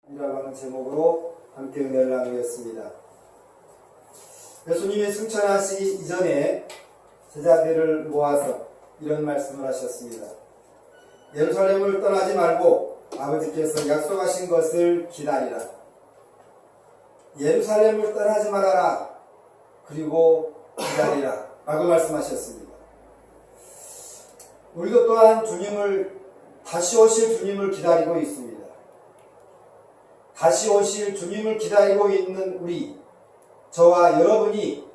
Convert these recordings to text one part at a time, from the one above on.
이라고 하는 제목으로 함께 은혜를 나누겠습니다. 예수님이 승천하시기 이전에 제자들을 모아서 이런 말씀을 하셨습니다. 예루살렘을 떠나지 말고 아버지께서 약속하신 것을 기다리라. 예루살렘을 떠나지 말아라. 그리고 기다리라. 라고 말씀하셨습니다. 우리도 또한 다시 오실 주님을 기다리고 있습니다. 다시 오실 주님을 기다리고 있는 저와 여러분이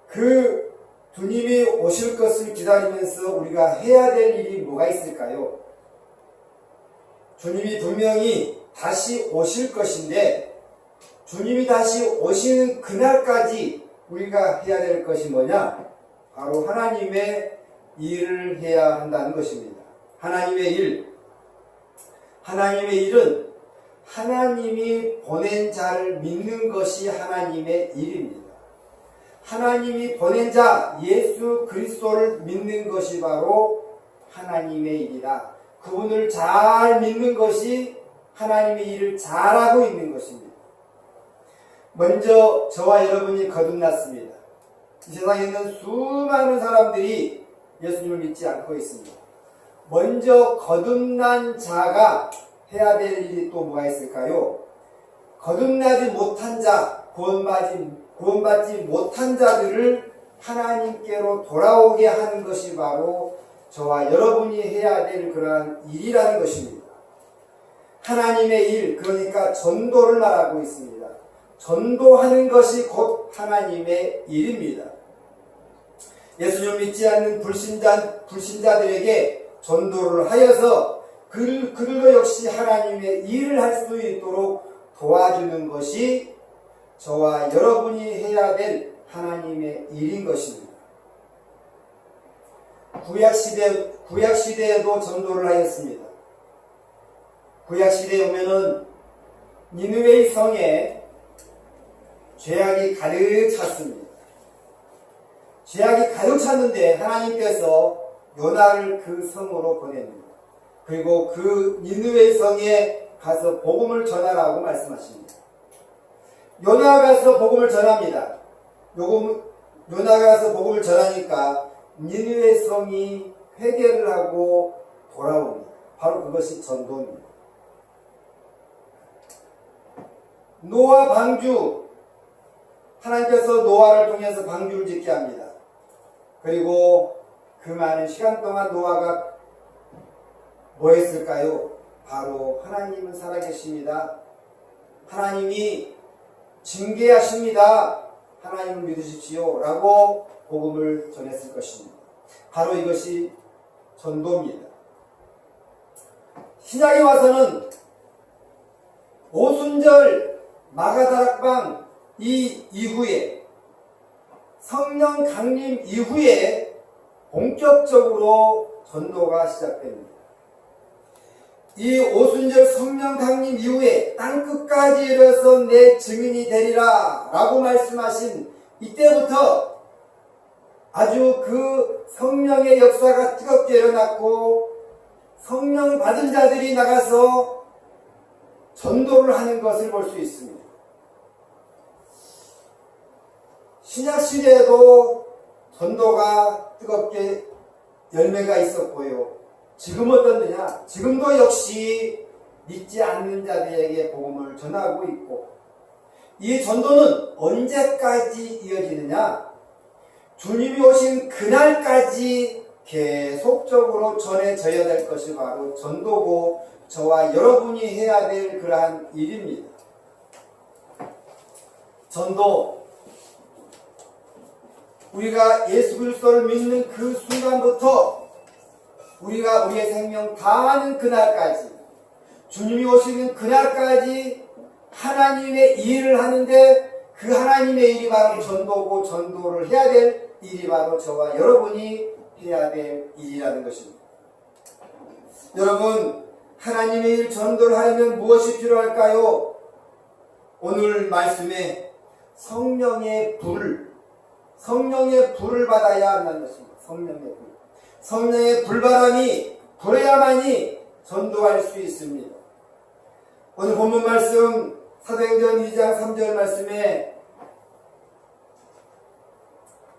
그 주님이 오실 것을 기다리면서 우리가 해야 될 일이 뭐가 있을까요? 주님이 분명히 다시 오실 것인데 주님이 다시 오시는 그날까지 우리가 해야 될 것이 뭐냐? 바로 하나님의 일을 해야 한다는 것입니다. 하나님의 일은 하나님이 보낸 자를 믿는 것이 하나님의 일입니다. 하나님이 보낸 자 예수 그리스도를 믿는 것이 바로 하나님의 일이라. 그분을 잘 믿는 것이 하나님의 일을 잘하고 있는 것입니다. 먼저 저와 여러분이 거듭났습니다. 이 세상에 있는 수많은 사람들이 예수님을 믿지 않고 있습니다. 먼저 거듭난 자가 해야 될 일이 또 뭐가 있을까요? 거듭나지 못한 자, 구원받지 못한 자들을 하나님께로 돌아오게 하는 것이 바로 저와 여러분이 해야 될 그러한 일이라는 것입니다. 하나님의 일, 그러니까 전도를 말하고 있습니다. 전도하는 것이 곧 하나님의 일입니다. 예수님을 믿지 않는 불신자들에게 전도를 하여서 그들도 역시 하나님의 일을 할 수 있도록 도와주는 것이 저와 여러분이 해야 될 하나님의 일인 것입니다. 구약시대에도 전도를 하였습니다. 구약시대에 오면은 니느웨의 성에 죄악이 가득 찼습니다. 죄악이 가득 찼는데 하나님께서 요나를 그 성으로 보냅니다. 그리고 그 니느웨 성에 가서 복음을 전하라고 말씀하십니다. 요나가 가서 복음을 전합니다. 요나가 가서 복음을 전하니까 니느웨 성이 회개를 하고 돌아옵니다. 바로 그것이 전도입니다. 노아 방주, 하나님께서 노아를 통해서 방주를 짓게 합니다. 그리고 그 많은 시간 동안 노아가 뭐 했을까요? 바로 하나님은 살아계십니다. 하나님이 징계하십니다. 하나님을 믿으십시오. 라고 복음을 전했을 것입니다. 바로 이것이 전도입니다. 신약에 와서는 오순절 마가다락방 이 이후에 성령 강림 이후에 본격적으로 전도가 시작됩니다. 이 오순절 성령 강림 이후에 땅끝까지 이르러서 내 증인이 되리라 라고 말씀하신 이때부터 아주 그 성령의 역사가 뜨겁게 일어났고 성령 받은 자들이 나가서 전도를 하는 것을 볼 수 있습니다. 신약시대에도 전도가 뜨겁게 열매가 있었고요. 지금 어떻느냐? 지금도 역시 믿지 않는 자들에게 복음을 전하고 있고, 이 전도는 언제까지 이어지느냐? 주님이 오신 그날까지 계속적으로 전해져야 될 것이 바로 전도고 저와 여러분이 해야 될 그러한 일입니다. 전도, 우리가 예수 그리스도를 믿는 그 순간부터 우리가 우리의 생명 다하는 그날까지, 주님이 오시는 그날까지 하나님의 일을 하는데 그 하나님의 일이 바로 전도고 전도를 해야 될 일이 바로 저와 여러분이 해야 될 일이라는 것입니다. 여러분, 하나님의 일 전도를 하려면 무엇이 필요할까요? 오늘 말씀에 성령의 불을 받아야 한다는 것입니다. 성령의 불바람이 불어야만이 전도할 수 있습니다. 오늘 본문 말씀 사도행전 2장 3절 말씀에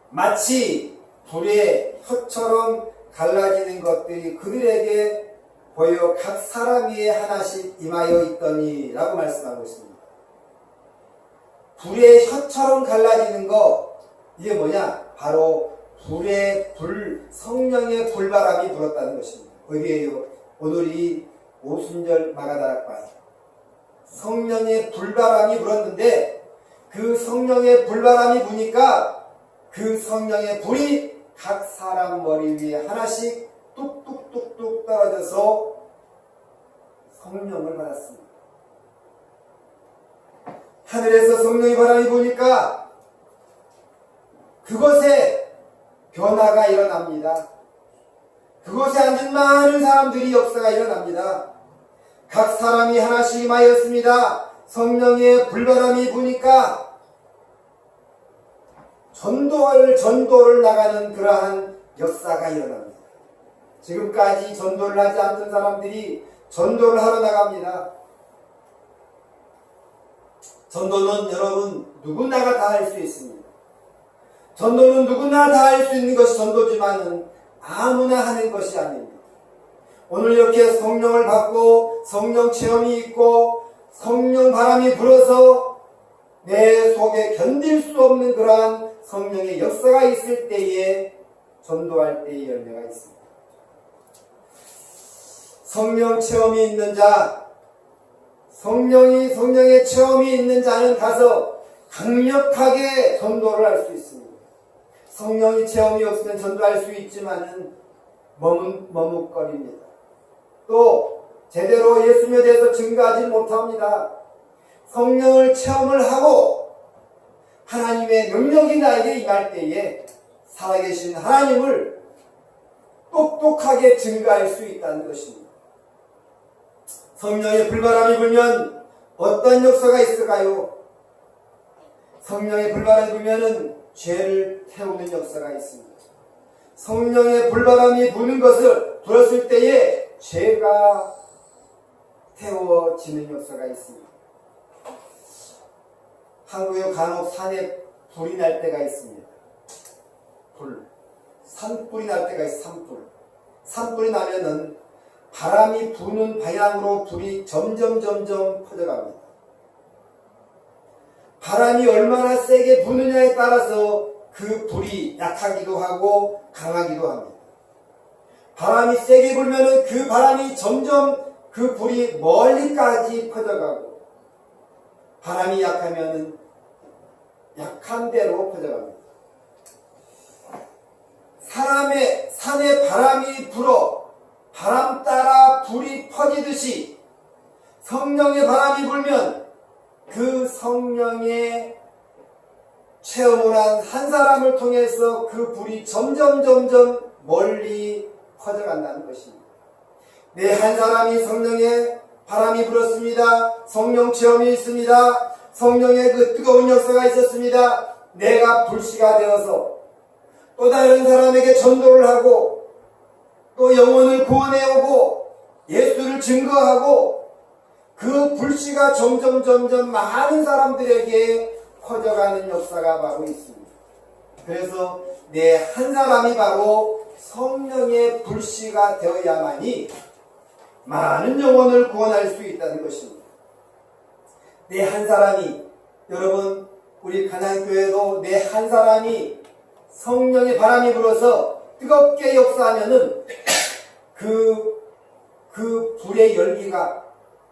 마치 불의 혀처럼 갈라지는 것들이 그들에게 보여 각 사람 위에 하나씩 임하여 있더니 라고 말씀하고 있습니다. 불의 혀처럼 갈라지는 거, 이게 뭐냐? 바로 성령의 불바람이 불었다는 것입니다. 어디에요? 오늘 이 오순절 마가다락방에 성령의 불바람이 불었는데, 그 성령의 불바람이 부니까 그 성령의 불이 각 사람 머리 위에 하나씩 뚝뚝뚝뚝 떨어져서 성령을 받았습니다. 하늘에서 성령의 바람이 부니까 그것에 변화가 일어납니다. 그곳에 앉은 많은 사람들이 역사가 일어납니다. 각 사람이 하나씩 임하였습니다. 성령의 불바람이 부니까 전도를 나가는 그러한 역사가 일어납니다. 지금까지 전도를 하지 않던 사람들이 전도를 하러 나갑니다. 전도는 여러분 누구나가 다 할 수 있습니다. 전도는 누구나 다 할 수 있는 것이 전도지만은 아무나 하는 것이 아닙니다. 오늘 이렇게 성령을 받고 성령 체험이 있고 성령 바람이 불어서 내 속에 견딜 수 없는 그러한 성령의 역사가 있을 때에 전도할 때의 열매가 있습니다. 성령 체험이 있는 자, 성령의 체험이 있는 자는 가서 강력하게 전도를 할 수 있습니다. 성령의 체험이 없으면 전도할 수 있지만은 머뭇거립니다. 또 제대로 예수님에 대해서 증거하지 못합니다. 성령을 체험을 하고 하나님의 능력이 나에게 임할 때에 살아계신 하나님을 똑똑하게 증거할 수 있다는 것입니다. 성령의 불바람이 불면 어떤 역사가 있을까요? 성령의 불바람이 불면은 죄를 태우는 역사가 있습니다. 성령의 불바람이 부는 것을 불었을 때에 죄가 태워지는 역사가 있습니다. 한국에 간혹 산에 불이 날 때가 있습니다. 산불이 날 때가 있어요. 산불이 나면은 바람이 부는 방향으로 불이 점점 퍼져갑니다. 바람이 얼마나 세게 부느냐에 따라서 그 불이 약하기도 하고 강하기도 합니다. 바람이 세게 불면은 그 바람이 점점 그 불이 멀리까지 퍼져가고, 바람이 약하면은 약한 대로 퍼져갑니다. 산에 바람이 불어 바람 따라 불이 퍼지듯이 성령의 바람이 불면 그 성령의 체험을 한 사람을 통해서 그 불이 점점 멀리 퍼져간다는 것입니다. 내 한 사람이 성령의 바람이 불었습니다. 성령 체험이 있습니다. 성령의 그 뜨거운 역사가 있었습니다. 내가 불씨가 되어서 또 다른 사람에게 전도를 하고 또 영혼을 구원해오고 예수를 증거하고 그 불씨가 점점 많은 사람들에게 퍼져가는 역사가 바로 있습니다. 그래서 내 한 사람이 바로 성령의 불씨가 되어야만이 많은 영혼을 구원할 수 있다는 것입니다. 내 한 사람이, 여러분 우리 가난교회도 내 한 사람이 성령의 바람이 불어서 뜨겁게 역사하면은 그 불의 열기가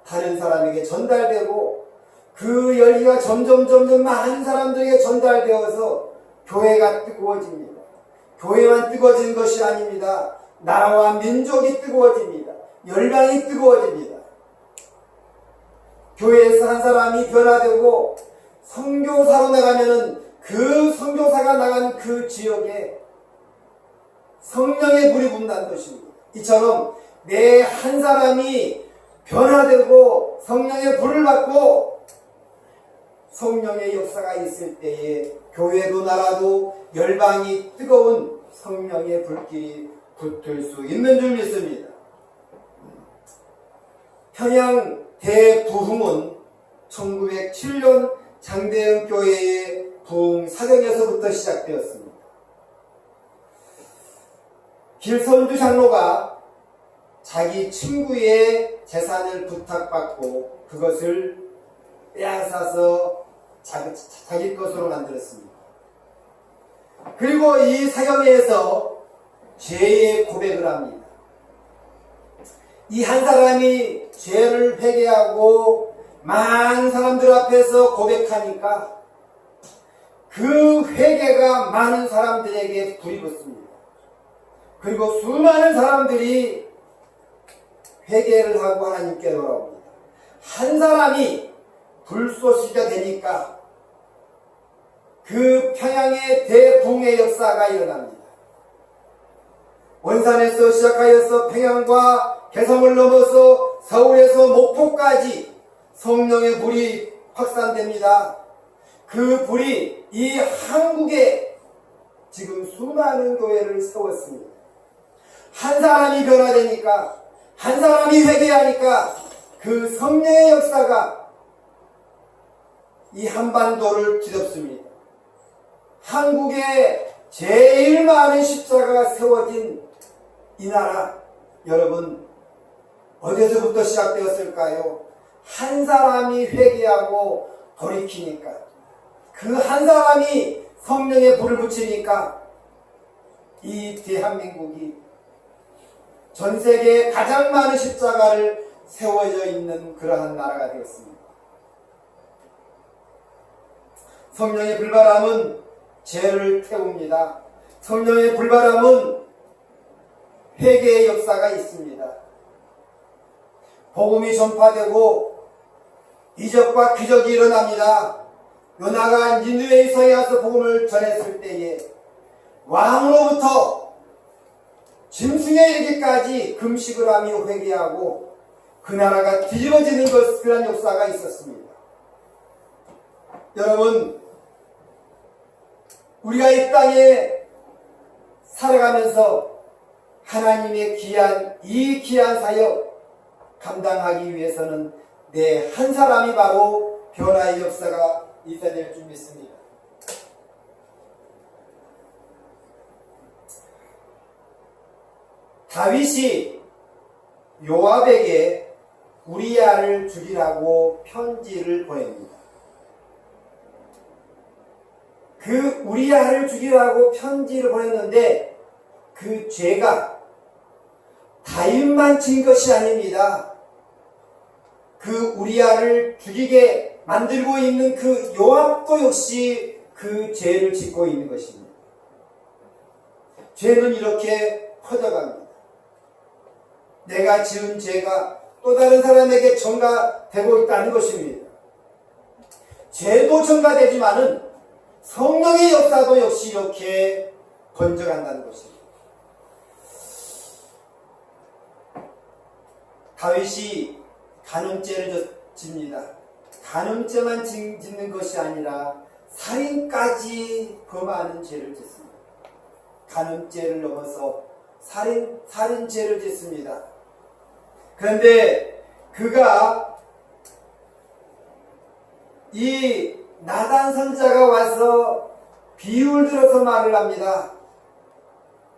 다른 사람에게 전달되고 그 열기가 점점 많은 사람들에게 전달되어서 교회가 뜨거워집니다. 교회만 뜨거워지는 것이 아닙니다. 나라와 민족이 뜨거워집니다. 열방이 뜨거워집니다. 교회에서 한 사람이 변화되고 선교사로 나가면은 그 선교사가 나간 그 지역에 성령의 불이 분다는 것입니다. 이처럼 내 한 사람이 변화되고 성령의 불을 받고 성령의 역사가 있을 때에 교회도 나라도 열방이 뜨거운 성령의 불길이 붙을 수 있는 줄 믿습니다. 평양 대부흥은 1907년 장대현 교회의 부흥 사경에서부터 시작되었습니다. 길선주 장로가 자기 친구의 재산을 부탁받고 그것을 빼앗아서 자기 것으로 만들었습니다. 그리고 이 사경회에서 죄의 고백을 합니다. 이 한 사람이 죄를 회개하고 많은 사람들 앞에서 고백하니까 그 회개가 많은 사람들에게 불이 붙습니다. 그리고 수많은 사람들이 회개를 하고 하나님께 돌아옵니다. 한 사람이 불쏘시가 되니까 그 평양의 대붕의 역사가 일어납니다. 원산에서 시작하여서 평양과 개성을 넘어서 서울에서 목포까지 성령의 불이 확산됩니다. 그 불이 이 한국에 지금 수많은 교회를 세웠습니다. 한 사람이 변화되니까, 한 사람이 회개하니까 그 성령의 역사가 이 한반도를 뒤덮습니다. 한국에 제일 많은 십자가가 세워진 이 나라, 여러분 어디서부터 시작되었을까요? 한 사람이 회개하고 돌이키니까, 그 한 사람이 성령의 불을 붙이니까 이 대한민국이 전 세계에 가장 많은 십자가를 세워져 있는 그러한 나라가 되었습니다. 성령의 불바람은 죄를 태웁니다. 성령의 불바람은 회개의 역사가 있습니다. 복음이 전파되고 이적과 기적이 일어납니다. 요나가 니느웨 성에 가서 복음을 전했을 때에 왕으로부터 짐승에 이르기까지 금식을 하며 회개하고 그 나라가 뒤집어지는 그런 역사가 있었습니다. 여러분, 우리가 이 땅에 살아가면서 하나님의 이 귀한 사역 감당하기 위해서는 내 한 사람이 바로 변화의 역사가 있어야 될 줄 믿습니다. 다윗이 요압에게 우리야를 죽이라고 편지를 보냅니다. 그 우리야를 죽이라고 편지를 보냈는데 그 죄가 다윗만 진 것이 아닙니다. 그 우리야를 죽이게 만들고 있는 그 요압도 역시 그 죄를 짓고 있는 것입니다. 죄는 이렇게 퍼져갑니다. 내가 지은 죄가 또 다른 사람에게 전가되고 있다는 것입니다. 죄도 전가되지만은 성령의 역사도 역시 이렇게 번져간다는 것입니다. 다윗이 간음죄를 짓습니다. 간음죄만 짓는 것이 아니라 살인까지 범하는 죄를 짓습니다. 간음죄를 넘어서 살인죄를 짓습니다. 그런데 그가 이 나단 선지자가 와서 비유를 들어서 말을 합니다.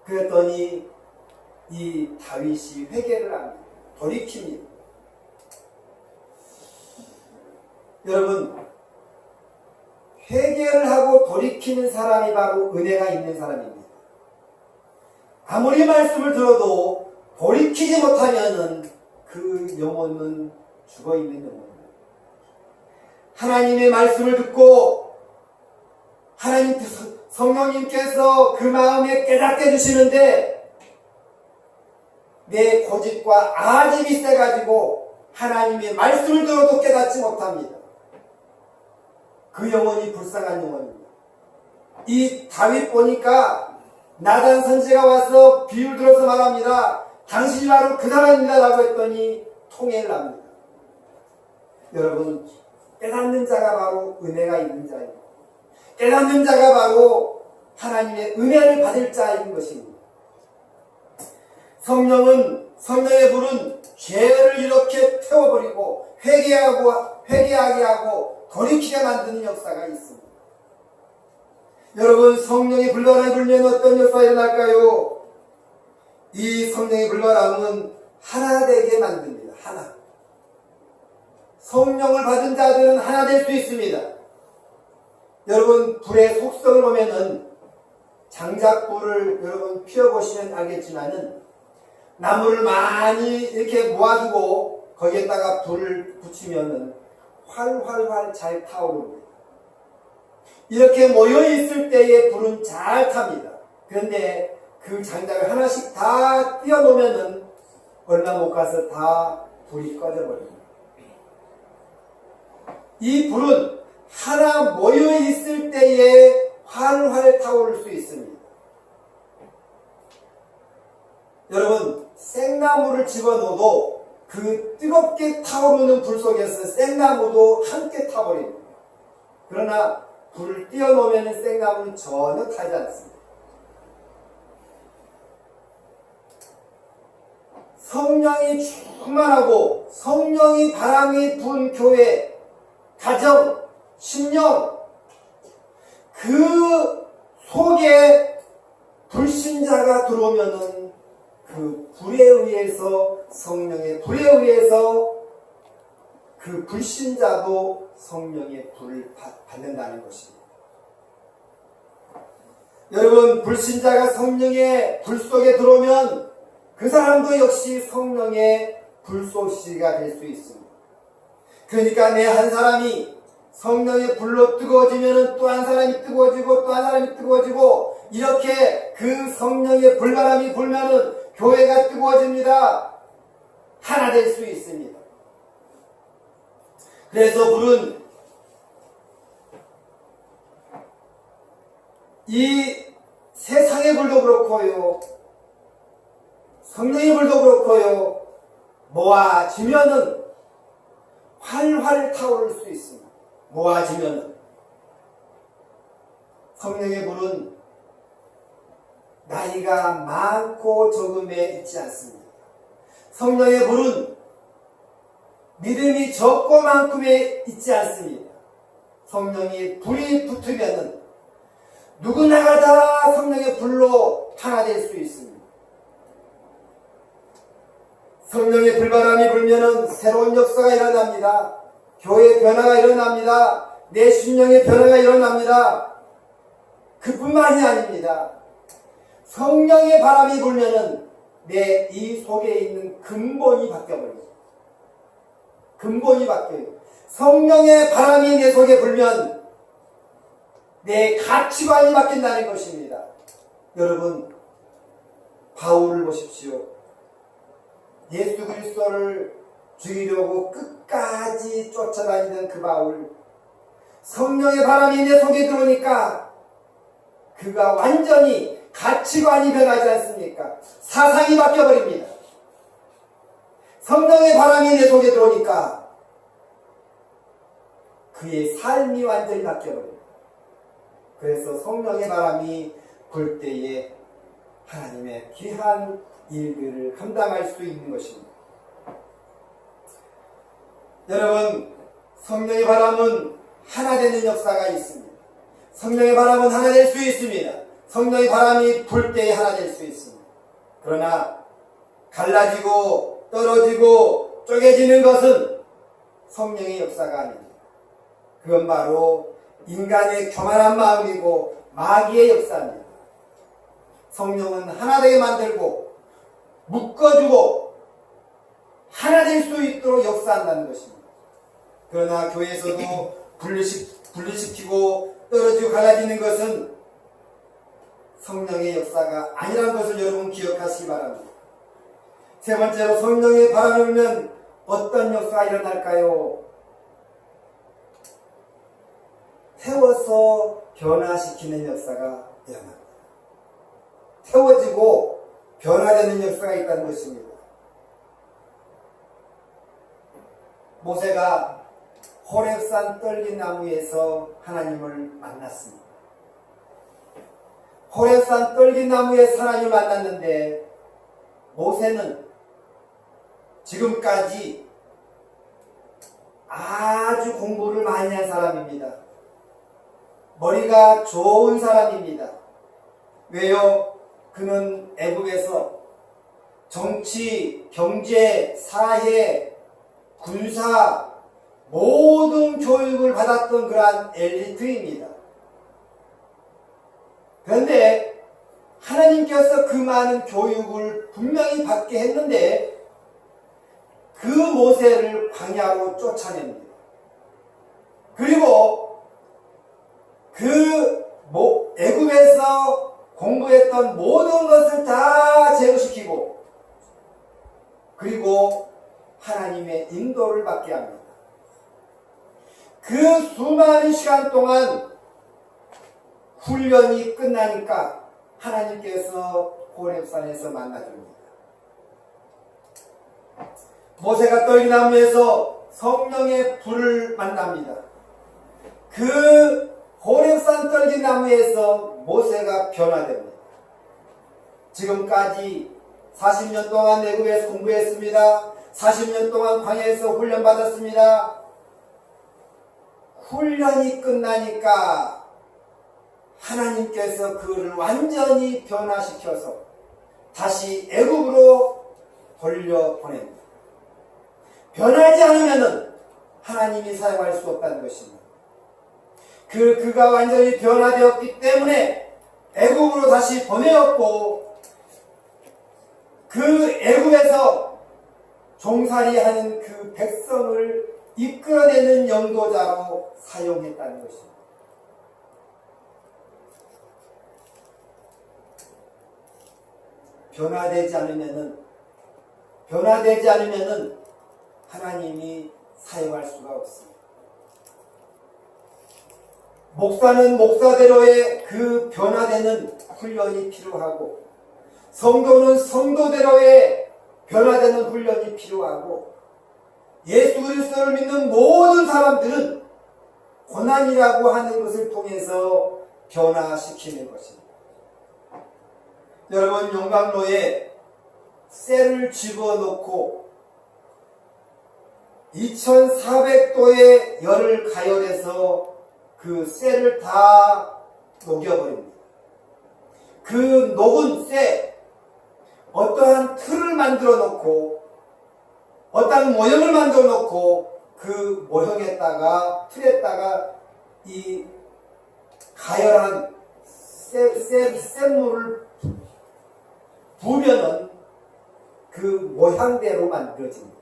그랬더니 이 다윗이 회개를 합니다. 돌이킵니다. 여러분, 회개를 하고 돌이키는 사람이 바로 은혜가 있는 사람입니다. 아무리 말씀을 들어도 돌이키지 못하면은 그 영혼은 죽어있는 영혼입니다. 하나님의 말씀을 듣고 하나님 성령님께서 그 마음에 깨닫게 해주시는데 내 고집과 아집이 세가지고 하나님의 말씀을 들어도 깨닫지 못합니다. 그 영혼이 불쌍한 영혼입니다. 이 다윗 보니까 나단 선지자가 와서 비유를 들어서 말합니다. 당신이 바로 그 사람입니다 라고 했더니 통해를 합니다. 여러분, 깨닫는 자가 바로 은혜가 있는 자입니다. 깨닫는 자가 바로 하나님의 은혜를 받을 자인 것입니다. 성령의 불은 죄를 이렇게 태워버리고 회개하게 하고 돌이키게 만드는 역사가 있습니다. 여러분, 성령의 불바람이 불면 어떤 역사가 일어날까요? 이 성령의 불바람은 하나 되게 만듭니다. 하나. 성령을 받은 자들은 하나 될 수 있습니다. 여러분, 불의 속성을 보면은 장작불을 여러분 피워보시면 알겠지만은 나무를 많이 이렇게 모아두고 거기에다가 불을 붙이면은 활활활 잘 타오릅니다. 이렇게 모여 있을 때에 불은 잘 탑니다. 그런데 그 장작을 하나씩 다 띄워놓으면은 얼마 못 가서 다 불이 꺼져버립니다. 이 불은 하나 모여 있을 때에 활활 타오를 수 있습니다. 여러분, 생나무를 집어넣어도 그 뜨겁게 타오르는 불 속에서 생나무도 함께 타버립니다. 그러나 불을 띄워놓으면 생나무는 전혀 타지 않습니다. 성령이 충만하고 성령이 바람이 분 교회, 가정, 심령, 그 속에 불신자가 들어오면은 그 불에 의해서, 성령의 불에 의해서 그 불신자도 성령의 불을 받는다는 것입니다. 여러분, 불신자가 성령의 불 속에 들어오면 그 사람도 역시 성령의 불쏘시가 될 수 있습니다. 그러니까 내 한 사람이 성령의 불로 뜨거워지면 또 한 사람이 뜨거워지고 또 한 사람이 뜨거워지고, 이렇게 그 성령의 불바람이 불면은 교회가 뜨거워집니다. 하나 될 수 있습니다. 그래서 불은 이 세상의 불도 그렇고요, 성령의 불도 그렇고요, 모아지면은 활활 타오를 수 있습니다. 모아지면은. 성령의 불은 나이가 많고 적음에 있지 않습니다. 성령의 불은 믿음이 적고 많음에 있지 않습니다. 성령이 불이 붙으면은 누구나가 다 성령의 불로 하나 될 수 있습니다. 성령의 불바람이 불면은 새로운 역사가 일어납니다. 교회의 변화가 일어납니다. 내 심령의 변화가 일어납니다. 그뿐만이 아닙니다. 성령의 바람이 불면은 내 이 속에 있는 근본이 바뀌어버립니다. 근본이 바뀌어요. 성령의 바람이 내 속에 불면 내 가치관이 바뀐다는 것입니다. 여러분, 바울을 보십시오. 예수 그리스도를 죽이려고 끝까지 쫓아다니던 그 바울, 성령의 바람이 내 속에 들어오니까 그가 완전히 가치관이 변하지 않습니까? 사상이 바뀌어버립니다. 성령의 바람이 내 속에 들어오니까 그의 삶이 완전히 바뀌어버립니다. 그래서 성령의 바람이 불 때에 하나님의 귀한 일들을 감당할 수 있는 것입니다. 여러분, 성령의 바람은 하나 되는 역사가 있습니다. 성령의 바람은 하나 될 수 있습니다. 성령의 바람이 불 때에 하나 될 수 있습니다. 그러나 갈라지고 떨어지고 쪼개지는 것은 성령의 역사가 아닙니다. 그건 바로 인간의 교만한 마음이고 마귀의 역사입니다. 성령은 하나 되게 만들고 묶어주고 하나 될 수 있도록 역사한다는 것입니다. 그러나 교회에서도 분리시키고 떨어지고 갈라지는 것은 성령의 역사가 아니라는 것을 여러분 기억하시기 바랍니다. 세 번째로, 성령의 바람이 불면 어떤 역사가 일어날까요? 태워서 변화시키는 역사가 일어납니다. 태워지고 변화되는 역사가 있다는 것입니다. 모세가 호렙산 떨기나무에서 하나님을 만났습니다. 호렙산 떨기나무에서 하나님을 만났는데 모세는 지금까지 아주 공부를 많이 한 사람입니다. 머리가 좋은 사람입니다. 왜요? 그는 애국에서 정치, 경제, 사회, 군사 모든 교육을 받았던 그러한 엘리트입니다. 그런데 하나님께서 그 많은 교육을 분명히 받게 했는데 그 모세를 광야로 쫓아냅니다. 그리고 그 애굽에서 공부했던 모든 것을 다 제거시키고 그리고 하나님의 인도를 받게 합니다. 그 수많은 시간 동안 훈련이 끝나니까 하나님께서 호렙산에서 만나줍니다. 모세가 떨기나무에서 성령의 불을 만납니다. 그 호렙산 떨기나무에서 모세가 변화됩니다. 지금까지 40년 동안 애굽에서 공부했습니다. 40년 동안 광야에서 훈련받았습니다. 훈련이 끝나니까 하나님께서 그를 완전히 변화시켜서 다시 애굽으로 돌려보냅니다. 변하지 않으면 하나님이 사용할 수 없다는 것입니다. 그가 완전히 변화되었기 때문에 애굽으로 다시 보내었고 그 애굽에서 종살이하는 그 백성을 이끌어내는 영도자로 사용했다는 것입니다. 변화되지 않으면은 하나님이 사용할 수가 없습니다. 목사는 목사대로의 그 변화되는 훈련이 필요하고 성도는 성도대로의 변화되는 훈련이 필요하고 예수 그리스도를 믿는 모든 사람들은 고난이라고 하는 것을 통해서 변화시키는 것입니다. 여러분 용광로에 쇠를 집어넣고 2400도의 열을 가열해서 그 쇠를 다 녹여버립니다. 그 녹은 쇠 어떠한 틀을 만들어 놓고 어떠한 모형을 만들어 놓고 그 모형에다가 틀에다가 이 가열한 쇠물을 부으면은 그 모양대로 만들어집니다.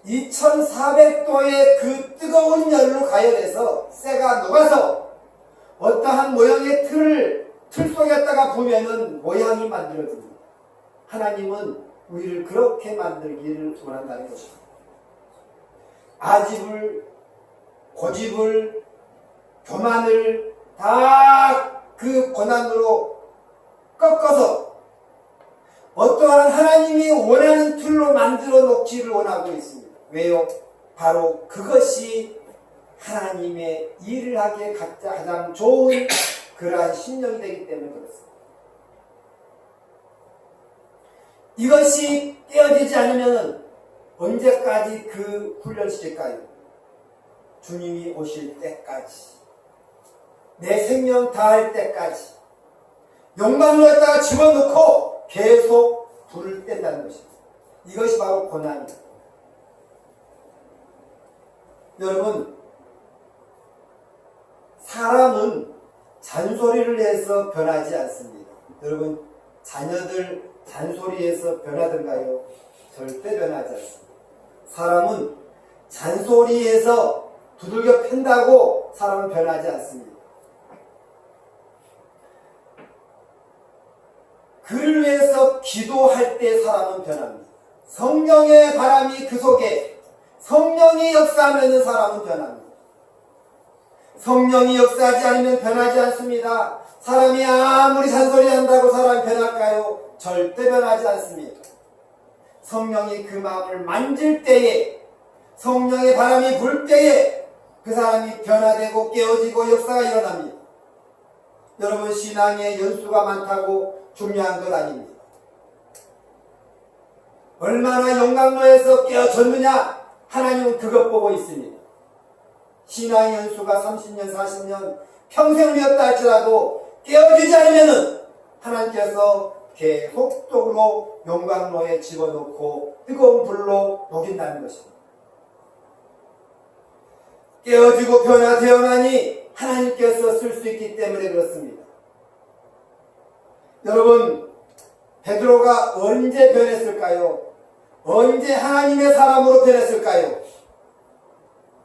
2400도의 그 뜨거운 열로 가열해서 쇠가 녹아서 어떠한 모양의 틀 속에다가 부으면은 모양이 만들어집니다. 하나님은 우리를 그렇게 만들기를 원한다는 것입니다. 아집을, 고집을, 교만을 다 그 고난으로 꺾어서 어떠한 하나님이 원하는 틀로 만들어 놓기를 원하고 있습니다. 왜요? 바로 그것이 하나님의 일을 하기에 가장 좋은 그러한 심령이 되기 때문에 그렇습니다. 이것이 깨어지지 않으면 언제까지 그 훈련시킬까요? 주님이 오실 때까지, 내 생명 다할 때까지 용광로에다가 집어넣고 계속 불을 뗀다는 것입니다. 이것이 바로 고난입니다. 여러분, 사람은 잔소리를 해서 변하지 않습니다. 여러분, 자녀들 잔소리해서 변하던가요? 절대 변하지 않습니다. 사람은 잔소리해서 두들겨 팬다고 사람은 변하지 않습니다. 그를 위해서 기도할 때 사람은 변합니다. 성령의 바람이 그 속에 성령이 역사하면 사람은 변합니다. 성령이 역사하지 않으면 변하지 않습니다. 사람이 아무리 잔소리한다고 사람이 변할까요? 절대 변하지 않습니다. 성령이 그 마음을 만질 때에, 성령의 바람이 불 때에 그 사람이 변화되고 깨어지고 역사가 일어납니다. 여러분, 신앙의 연수가 많다고 중요한 것 아닙니다. 얼마나 용광로에서 깨어졌느냐? 하나님은 그것 보고 있습니다. 신앙의 연수가 30년, 40년, 평생이었다 할지라도 깨어지지 않으면은 하나님께서 계속적으로 용광로에 집어넣고 뜨거운 불로 녹인다는 것입니다. 깨어지고 변화되어나니 하나님께서 쓸 수 있기 때문에 그렇습니다. 여러분, 베드로가 언제 변했을까요? 언제 하나님의 사람으로 변했을까요?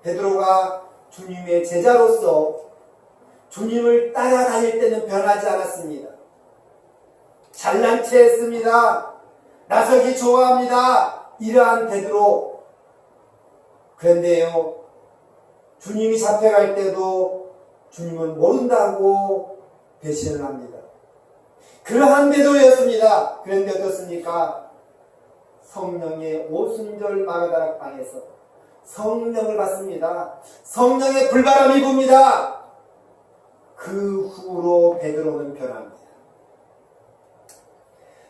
베드로가 주님의 제자로서 주님을 따라다닐 때는 변하지 않았습니다. 잘난 체 했습니다. 나서기 좋아합니다. 이러한 베드로. 그런데요, 주님이 잡혀갈 때도 주님은 모른다고 배신을 합니다. 그러한 베드로였습니다. 그런데 어떻습니까? 성령의 오순절 마가다락방에서 성령을 받습니다. 성령의 불바람이 붑니다. 그 후로 베드로는 변합니다.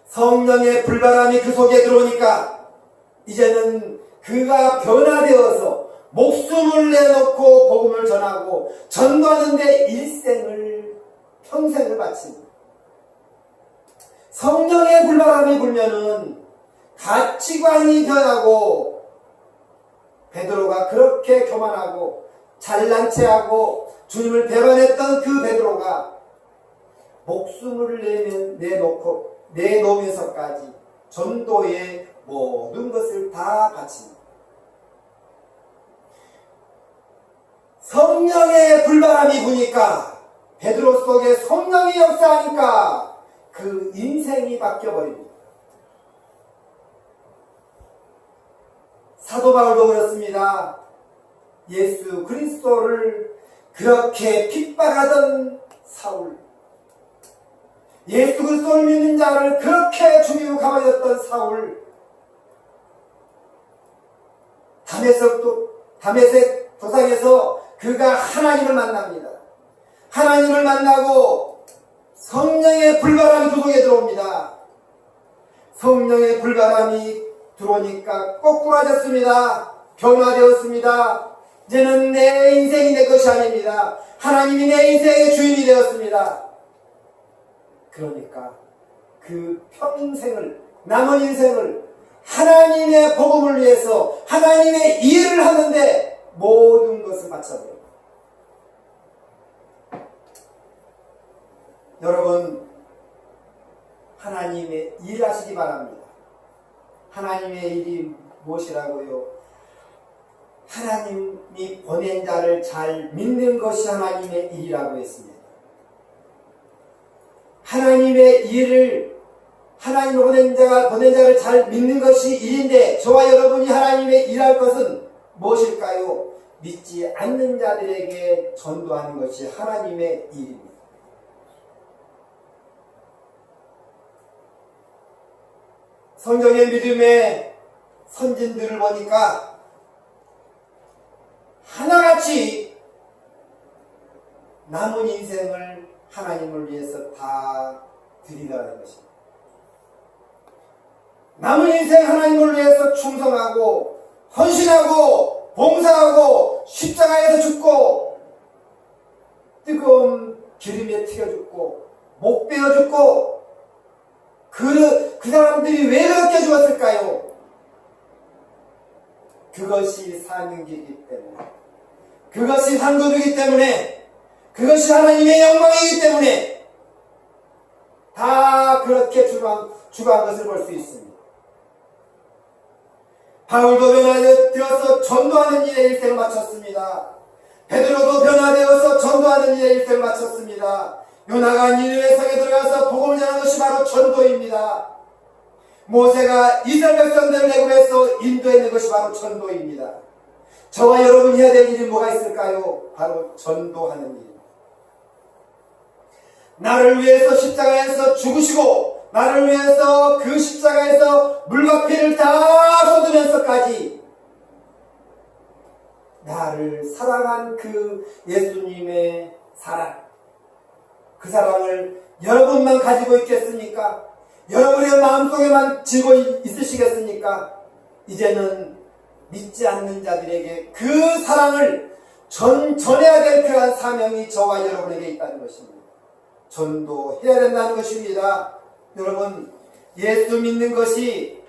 성령의 불바람이 그 속에 들어오니까 이제는 그가 변화되어서 목숨을 내놓고 복음을 전하고 전도하는 데 일생을 평생을 바칩니다. 성령의 불바람이 불면은 가치관이 변하고 베드로가 그렇게 교만하고 잘난 체하고 주님을 배반했던 그 베드로가 목숨을 내놓으면서까지 전도의 모든 것을 다 바칩니다. 성령의 불바람이 부니까 베드로 속에 성령이 역사하니까 그 인생이 바뀌어버립니다. 사도 바울도 그렇습니다. 예수 그리스도를 그렇게 핍박하던 사울, 예수 그리스도를 믿는 자를 그렇게 죽이고 가버렸던 사울, 다메섹 도상에서 그가 하나님을 만납니다. 하나님을 만나고 성령의 불바람이 그 속에 들어옵니다. 성령의 불바람이 들어오니까 꼬꾸라졌습니다. 변화되었습니다. 이제는 내 인생이 내 것이 아닙니다. 하나님이 내 인생의 주인이 되었습니다. 그러니까 그 평생을, 남은 인생을 하나님의 복음을 위해서 하나님의 일을 하는데 모든 것을 바쳐버려요. 여러분, 하나님의 일 하시기 바랍니다. 하나님의 일이 무엇이라고요? 하나님이 보낸 자를 잘 믿는 것이 하나님의 일이라고 했습니다. 하나님의 일을, 하나님이 보낸 자를 잘 믿는 것이 일인데, 저와 여러분이 하나님의 일할 것은 무엇일까요? 믿지 않는 자들에게 전도하는 것이 하나님의 일입니다. 성경의 믿음의 선진들을 보니까 하나같이 남은 인생을 하나님을 위해서 다 드리라는 것입니다. 남은 인생 하나님을 위해서 충성하고 헌신하고 봉사하고 십자가에서 죽고 뜨거운 기름에 튀겨 죽고 목 베어 죽고 그 사람들이 왜 그렇게 죽었을까요? 그것이 사명이기 때문에, 그것이 상급이기 때문에, 그것이 하나님의 영광이기 때문에 다 그렇게 죽어간 것을 볼 수 있습니다. 바울도 변화되어서 전도하는 일에 일생을 마쳤습니다. 베드로도 변화되어서 전도하는 일에 일생을 마쳤습니다. 요나가 니느웨 성에 들어가서 복음을 전하는 것이 바로 전도입니다. 모세가 이스라엘 백성들을 애굽에서 인도해낸 것이 바로 전도입니다. 저와 여러분이 해야 될 일이 뭐가 있을까요? 바로 전도하는 일입니다. 나를 위해서 십자가에서 죽으시고 나를 위해서 그 십자가에서 물과 피를 다 쏟으면서까지 나를 사랑한 그 예수님의 사랑, 그 사랑을 여러분만 가지고 있겠습니까? 여러분의 마음속에만 지고 있으시겠습니까? 이제는 믿지 않는 자들에게 그 사랑을 전해야 될 그러한 사명이 저와 여러분에게 있다는 것입니다. 전도해야 된다는 것입니다. 여러분, 예수 믿는 것이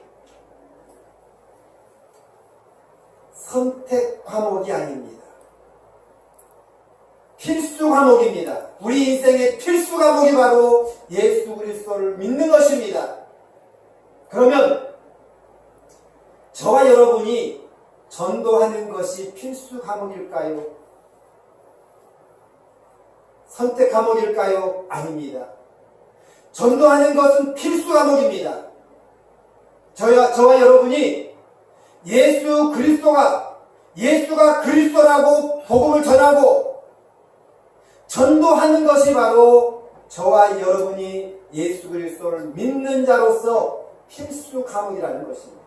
선택 과목이 아닙니다. 필수 과목입니다. 우리 인생의 필수 과목이 바로 예수 그리스도를 믿는 것입니다. 그러면 저와 여러분이 전도하는 것이 필수 과목일까요? 선택 과목일까요? 아닙니다. 전도하는 것은 필수 과목입니다. 저와 여러분이 예수가 그리스도라고 복음을 전하고 전도하는 것이 바로 저와 여러분이 예수 그리스도를 믿는 자로서 필수 과목이라는 것입니다.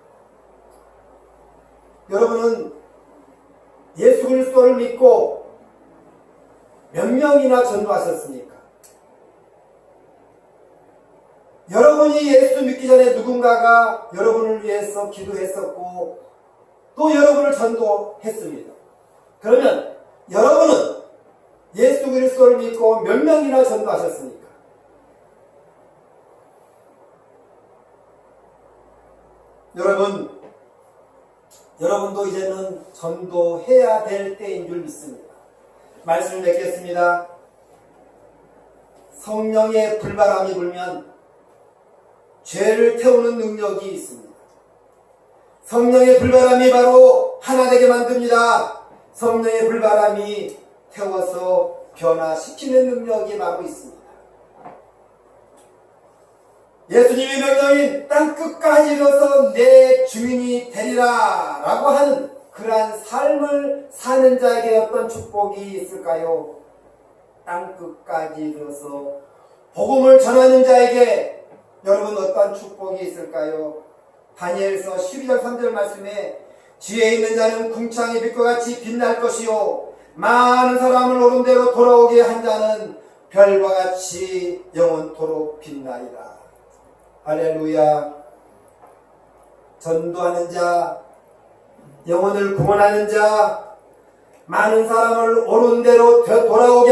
여러분은 예수 그리스도를 믿고 몇 명이나 전도하셨습니까? 여러분이 예수 믿기 전에 누군가가 여러분을 위해서 기도했었고 또 여러분을 전도했습니다. 그러면 여러분은 예수 그리스도를 믿고 몇 명이나 전도하셨습니까? 여러분도 이제는 전도해야 될 때인 줄 믿습니다. 말씀을 맺겠습니다. 성령의 불바람이 불면 죄를 태우는 능력이 있습니다. 성령의 불바람이 바로 하나 되게 만듭니다. 성령의 불바람이 태워서 변화시키는 능력이 바로 있습니다. 예수님의 명령인 땅끝까지 이르러서 내 주인이 되리라 라고 하는 그러한 삶을 사는 자에게 어떤 축복이 있을까요? 땅끝까지 이르러서 복음을 전하는 자에게 여러분 어떤 축복이 있을까요? 다니엘서 12장 3절 말씀에 지혜 있는 자는 궁창의 빛과 같이 빛날 것이요 많은 사람을 옳은 대로 돌아오게 한 자는 별과 같이 영원토록 빛나리라. 할렐루야. 전도하는 자, 영혼을 구원하는 자, 많은 사람을 옳은 대로 돌아오게